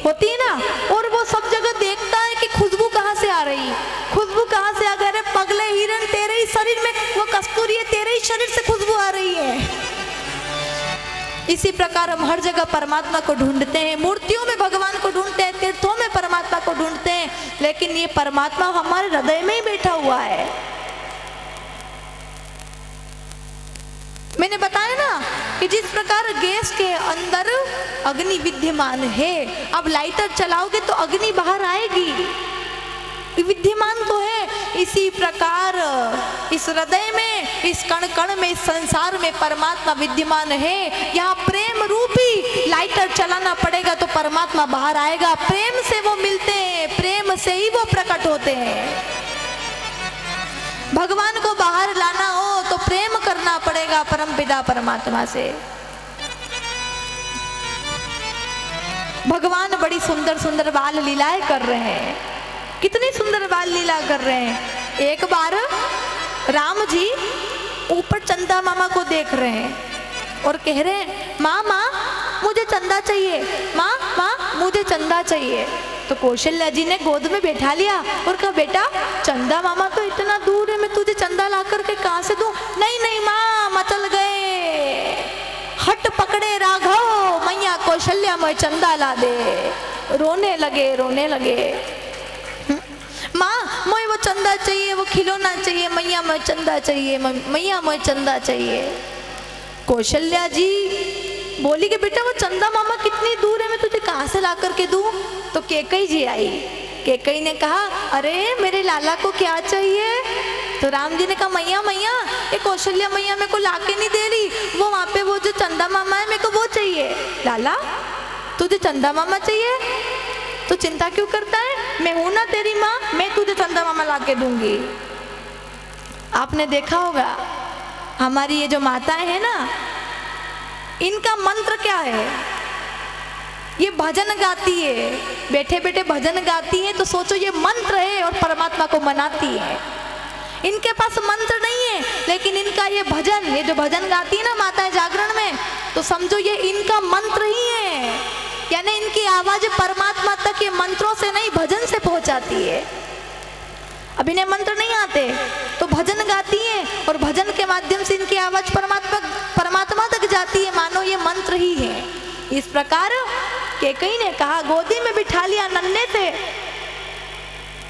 होती है ना, और वो सब जगह देखता है कि खुशबू कहाँ से आ रही, खुशबू कहाँ से आ गई, अरे पगले हिरण तेरे ही शरीर में वो कस्तूरी है, तेरे ही शरीर से खुशबू आ रही है। इसी प्रकार हम हर जगह परमात्मा को ढूंढते हैं, मूर्तियों में भगवान को ढूंढते हैं, तीर्थों में परमात्मा को ढूंढते हैं, लेकिन ये परमात्मा हमारे हृदय में ही बैठा हुआ है। मैंने बताया ना कि जिस प्रकार गैस के अंदर अग्नि विद्यमान है, अब लाइटर चलाओगे तो अग्नि बाहर आएगी, विद्यमान तो है। इसी प्रकार इस हृदय में, इस कण कण में, इस संसार में परमात्मा विद्यमान है। यहाँ प्रेम रूपी लाइटर चलाना पड़ेगा तो परमात्मा बाहर आएगा। प्रेम से वो मिलते हैं, प्रेम से ही वो प्रकट होते हैं। भगवान को बाहर लाना हो तो प्रेम करना पड़ेगा परमपिता परमात्मा से। भगवान बड़ी सुंदर सुंदर बाल लीलाएं कर रहे हैं, कितनी सुंदर बाल लीला कर रहे हैं। एक बार राम जी ऊपर चंदा मामा को देख रहे हैं और कह रहे हैं, माँ माँ मुझे चंदा चाहिए, माँ माँ मुझे चंदा चाहिए। तो कौशल्या जी ने गोद में बैठा लिया और कहा, बेटा चंदा मामा तो इतना दूर है, मैं तुझे चंदा ला करके कहाँ से दूं? नहीं नहीं माँ, मचल गए, हट पकड़े राघव, मैया कौशल्या मुझे चंदा ला दे। रोने लगे, रोने लगे, माँ मुझे वो चंदा चाहिए, वो खिलौना चाहिए, मैया मुझे चंदा चाहिए, मैया मुझे चंदा चाहिए। कौशल्या जी बोली कि बेटा वो चंदा मामा कितनी दूर है, मैं तुझे कहाँ से ला करके दूं? तो कैकई जी आई। कैकई ने कहा, अरे मेरे लाला को क्या चाहिए? तो राम जी ने कहा, मैया मैया ये कौशल्या मैया मेरे को लाके नहीं दे रही, वो वहाँ पे वो जो चंदा मामा है मेरे को वो चाहिए। लाला तुझे चंदा मामा चाहिए तो चिंता क्यों करता है, मैं हूं ना तेरी माँ, मैं तुझे चंदा मामा लाके दूंगी। आपने देखा होगा हमारी ये जो माताएं हैं ना, इनका मंत्र क्या है, ये भजन गाती है, बैठे बैठे भजन गाती है, तो सोचो ये मंत्र है और परमात्मा को मनाती है। इनके पास मंत्र नहीं है, लेकिन इनका ये भजन, ये जो भजन गाती है ना माताएं जागरण में, तो समझो ये इनका मंत्र ही है, यानी इनकी आवाज परमात्मा तक ये मंत्रों से नहीं भजन से पहुंचाती है। अब इन्हें मंत्र नहीं आते तो भजन गाती है और भजन के माध्यम से इनकी आवाज परमात्मा तक जाती है, मानो ये मंत्र ही है। इस प्रकार कैकई ने कहा, गोदी में बिठा लिया नन्हे से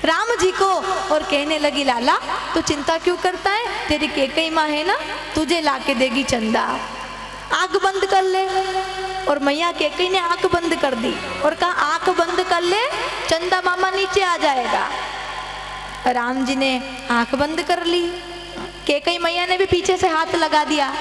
राम जी को और कहने लगी, लाला तू चिंता क्यों करता है, तेरी कैकई माँ है ना, तुझे लाके देगी चंदा, आंख बंद कर ले। और मैया कैकई ने आंख बंद कर दी और कहा, आंख बंद कर ले, चंदा मामा नीचे आ जाएगा। राम जी ने आंख बंद कर ली, कैकई मैया ने भी पीछे से हाथ लगा दिया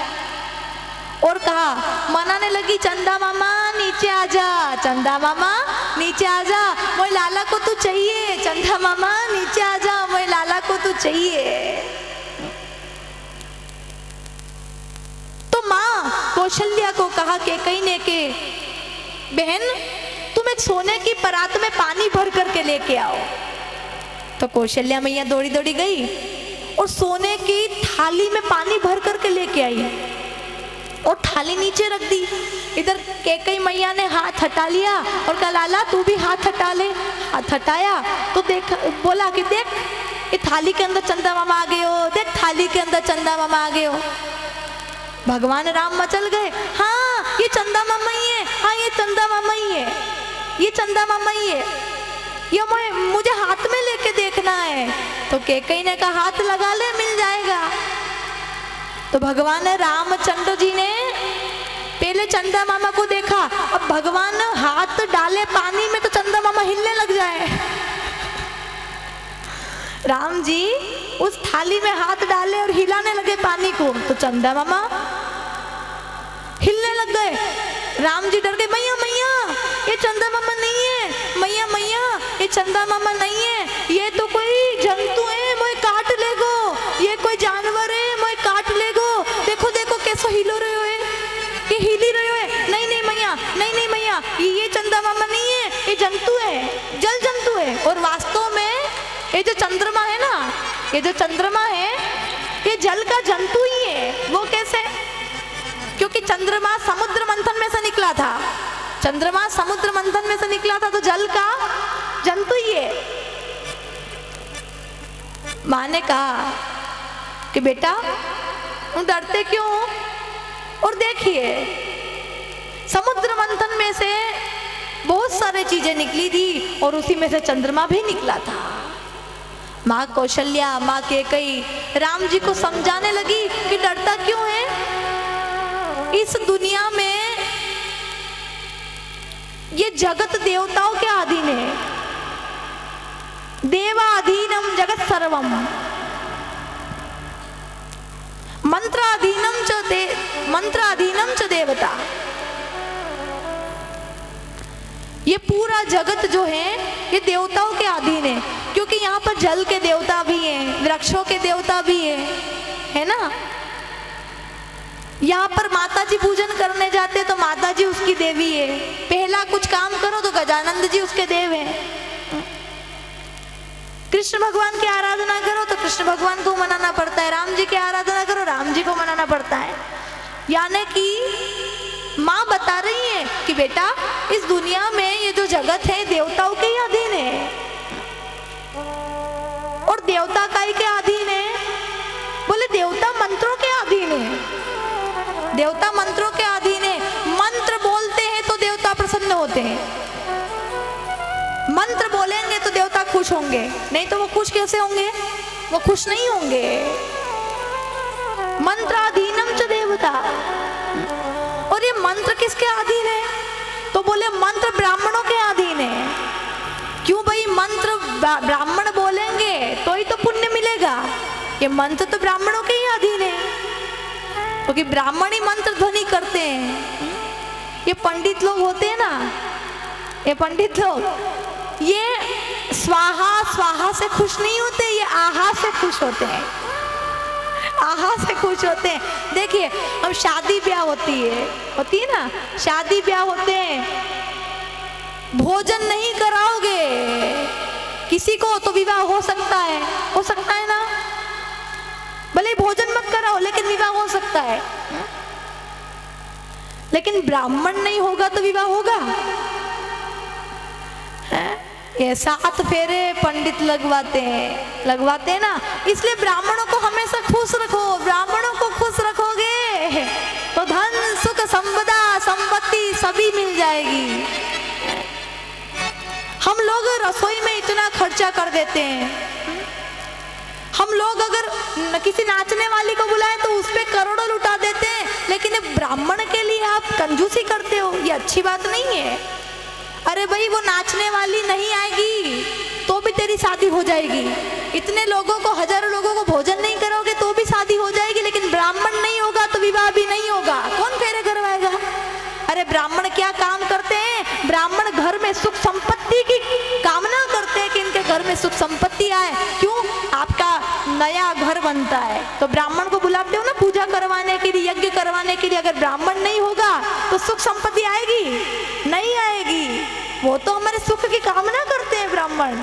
और कहा, मनाने लगी, चंदा मामा नीचे आ जा, चंदा मामा नीचे आ जा, मोए लाला को तू चाहिए, चंदा मामा नीचे आ जा, मोए लाला को तू चाहिए। तो माँ कौशल्या को कहा कैकई ने के, बहन तुम एक सोने की परात में पानी भर करके लेके आओ। तो कौशल्या मैया दौड़ी दौड़ी गई और सोने की थाली में पानी भर करके लेके आई और थाली नीचे रख दी। इधर कैकई मैया ने हाथ हटा लिया और कहा, लाला तू भी हाथ हटा ले। हाथ हटाया तो देख, बोला कि देख ये थाली के अंदर चंदा मामा आ गए हो, देख थाली के अंदर चंदा मामा आ गए हो। भगवान राम मचल गए, हाँ ये चंदा मामा ही है, हाँ ये चंदा मामा ही है, ये चंदा मामा ही है, ये मुझे हाथ में लेके देखना है। तो कैकई ने कहा, हाथ लगा ले मिल जाएगा। तो भगवान रामचंद्र जी ने पहले चंदा मामा को देखा, अब भगवान हाथ डाले पानी में तो चंदा मामा हिलने लग जाए। राम जी उस थाली में हाथ डाले और हिलाने लगे पानी को, तो चंदा मामा हिलने लग गए। राम जी डर गए, मैया मैया ये चंदा मामा नहीं है, मैया मैया ये चंदा मामा नहीं है, ये तो कोई जंतु है, मुझे काट लेगो, ये कोई जानवर है, मुझे काट लेगो, देखो देखो कैसे हिलो रहे हो, ये हिली रहे हो। नहीं नहीं मैया, नहीं नहीं मैया, ये चंदा मामा नहीं है, ये जंतु है, जल जंतु है। और वास्तव में ये जो चंद्रमा है ना, ये जो चंद्रमा है ये जल का जंतु ही है। वो कैसे? क्योंकि चंद्रमा समुद्र मंथन में से निकला था, चंद्रमा समुद्र मंथन में से निकला था तो जल माँ ने कहा कि बेटा तुम डरते क्यों हो? और देखिए समुद्र मंथन में से बहुत सारी चीजें निकली थी और उसी में से चंद्रमा भी निकला था। माँ कौशल्या, माँ कैकेयी राम जी को समझाने लगी कि डरता क्यों है? इस दुनिया में ये जगत देवताओं के अधीन है। देवाधीनम जगत सर्वम, मंत्राधीनम च देवता। ये पूरा जगत जो है ये देवताओं के अधीन है, क्योंकि यहाँ पर जल के देवता भी हैं, वृक्षों के देवता भी हैं, है ना। यहाँ पर माता जी पूजन करने जाते तो माता जी उसकी देवी है। पहला कुछ काम करो तो गजानंद जी उसके देव हैं। कृष्ण भगवान की आराधना करो तो कृष्ण भगवान को मनाना पड़ता है। राम जी की आराधना करो राम जी को मनाना पड़ता है। यानी कि माँ बता रही है कि बेटा इस दुनिया में ये जो जगत है देवताओं के ही अधीन है। और देवता काई के अधीन है? बोले देवता मंत्रों के अधीन है। देवता मंत्रों के अधीन है। मंत्र बोलते हैं तो देवता प्रसन्न होते हैं। मंत्र बोलेंगे तो देवता खुश होंगे, नहीं तो वो खुश कैसे होंगे? वो खुश नहीं होंगे। मंत्राधीनम च देवता। और ये मंत्र किसके अधीन है? तो बोले मंत्र ब्राह्मणों के अधीन है। क्यों भाई? मंत्र ब्राह्मण बोलेंगे तो ही तो पुण्य मिलेगा। ये मंत्र तो ब्राह्मणों के ही अधीन है, क्योंकि ब्राह्मण ही मंत्र ध्वनि करते हैं। ये पंडित लोग होते हैं ना, ये पंडित लोग ये स्वाहा स्वाहा से खुश नहीं होते, ये आहा से खुश होते हैं। आहा से खुश होते हैं। देखिए अब शादी ब्याह होती है ना, शादी ब्याह होते हैं, भोजन नहीं कराओगे किसी को तो विवाह हो सकता है ना। भले भोजन मत कराओ लेकिन विवाह हो सकता है। लेकिन ब्राह्मण नहीं होगा तो विवाह होगा? ये 7 फेरे पंडित लगवाते हैं ना। इसलिए ब्राह्मणों को हमेशा खुश रखो। ब्राह्मणों को खुश रखोगे तो धन सुख संपदा संपत्ति सभी मिल जाएगी। हम लोग रसोई में इतना खर्चा कर देते हैं। हम लोग अगर किसी नाचने वाली को बुलाएं तो उस पे करोड़ों लुटा देते हैं, लेकिन ब्राह्मण के लिए आप कंजूसी करते हो, ये अच्छी बात नहीं है। अरे भाई वो नाचने वाली नहीं आएगी तो भी तेरी शादी हो जाएगी। इतने लोगों को, हजारों लोगों को भोजन नहीं करोगे तो भी शादी हो जाएगी, लेकिन ब्राह्मण नहीं होगा तो विवाह भी नहीं होगा। कौन फेरे करवाएगा? अरे ब्राह्मण क्या काम करते हैं? ब्राह्मण घर में सुख संपत्ति की कामना करते हैं कि इनके घर में सुख संपत्ति आए। क्यों? आपका नया घर बनता है तो ब्राह्मण को बुलाते हो ना पूजा करवाने के लिए, यज्ञ करवाने के लिए। अगर ब्राह्मण नहीं होगा तो सुख संपत्ति आएगी? नहीं आएगी। वो तो हमारे सुख की कामना करते हैं ब्राह्मण।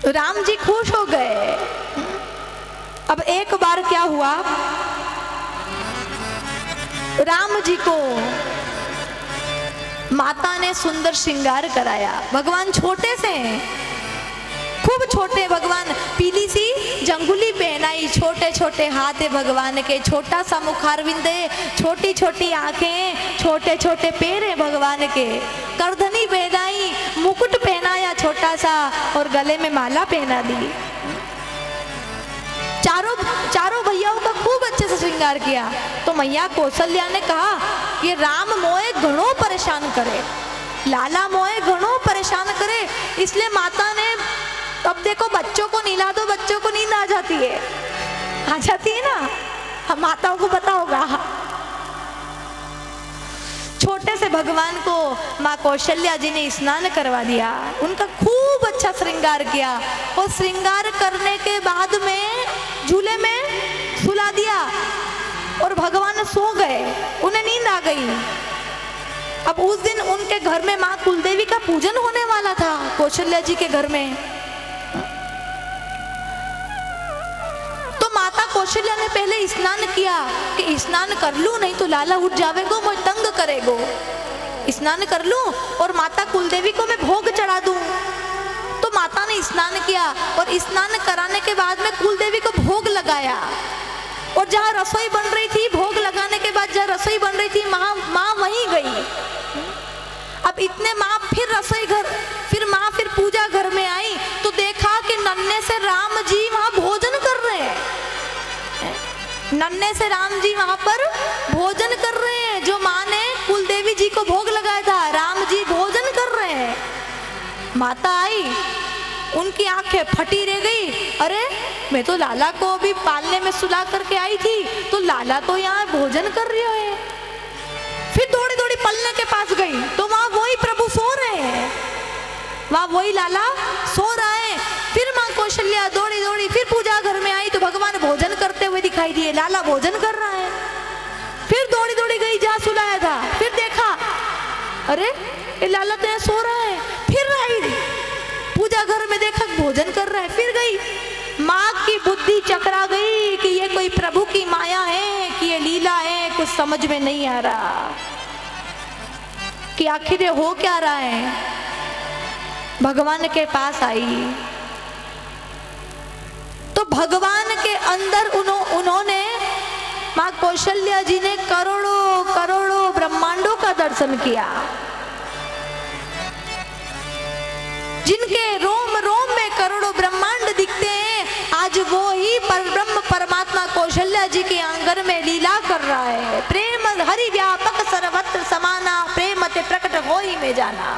तो राम जी खुश हो गए। अब एक बार क्या हुआ, राम जी को माता ने सुंदर श्रृंगार कराया। भगवान छोटे से हैं, खूब छोटे। भगवान पीली सी जंगुली पहनाई, छोटे छोटे हाथ है भगवान के, छोटा सा मुखारविंद है, छोटी छोटी आंखें, छोटे छोटे पैर है भगवान के। करधनी पहनाई, मुकुट पहनाया छोटा सा और गले में माला पहना दी। चारों भैयाओं का खूब अच्छे से श्रृंगार किया। तो मैया कौशल्या ने कहा ये राम मोए घणो परेशान करे, लाला मोए घणो परेशान करे। इसलिए माता ने, अब देखो बच्चों को नहला दो, बच्चों को नींद आ जाती है ना, हम माताओं को पता होगा। छोटे से भगवान को माँ कौशल्या जी ने स्नान करवा दिया, उनका खूब अच्छा श्रृंगार किया। और श्रृंगार करने के बाद में झूले में सुला दिया और भगवान सो गए, उन्हें नींद आ गई। अब उस दिन उनके घर में माँ कुलदेवी का पूजन होने वाला था, कौशल्या जी के घर में। तो माता कौशल्या ने पहले स्नान किया कि स्नान कर लूं, नहीं तो लाला उठ जावेगो, मुझे तंग करेगो। स्नान कर लूं और माता कुलदेवी को मैं भोग चढ़ा दूं। तो माता ने स्नान किया और स्नान कराने के बाद में कुल देवी को भोग लगाया। और जहाँ रसोई बन रही थी, भोग लगाने के बाद जहाँ रसोई बन रही थी, माँ वहीं गई। अब इतने माँ फिर रसोई घर, फिर माँ फिर पूजा घर में आई तो देखा कि नन्हे से राम जी वहाँ भोजन कर रहे हैं। नन्हे से राम जी वहाँ पर भोजन कर रहे हैं। जो माँ ने कुल देवी जी को भोग लगाया था, राम जी भोजन कर रहे हैं। माता आई, उनकी आंखें फटी रह गई। अरे मैं तो लाला को अभी पालने में सुला करके आई थी, तो लाला तो यहाँ भोजन कर रही है। फिर दौड़ी दौड़ी पलने के पास गई तो वहां वही प्रभु सो रहे हैं, वहां वही लाला सो रहा है। फिर माँ कौशल्या दौड़ी दौड़ी फिर पूजा घर में आई तो भगवान भोजन करते हुए दिखाई दिए, लाला भोजन कर रहा है। फिर दौड़ी दौड़ी गई जहाँ सुलाया था, फिर देखा अरे ये लाला तो यहाँ सो रहा है। फिर आई पूजा घर में, देखा भोजन कर रहा है। फिर गई, माँ की बुद्धि चकरा गई कि ये कोई प्रभु की माया है कि ये लीला है, कुछ समझ में नहीं आ रहा कि आखिर ये हो क्या रहा है। भगवान के पास आई तो भगवान के अंदर उन्होंने माँ कौशल्या जी ने करोड़ों करोड़ों ब्रह्मांडों का दर्शन किया, जिनके रोम रोम में करोड़ों ब्रह्मांड दिखते हैं। आज वो ही परब्रह्म परमात्मा कौशल्या जी के आंगन में लीला कर रहा है। प्रेम हरि व्यापक सर्वत्र समाना, प्रेम ते प्रकट होई में जाना।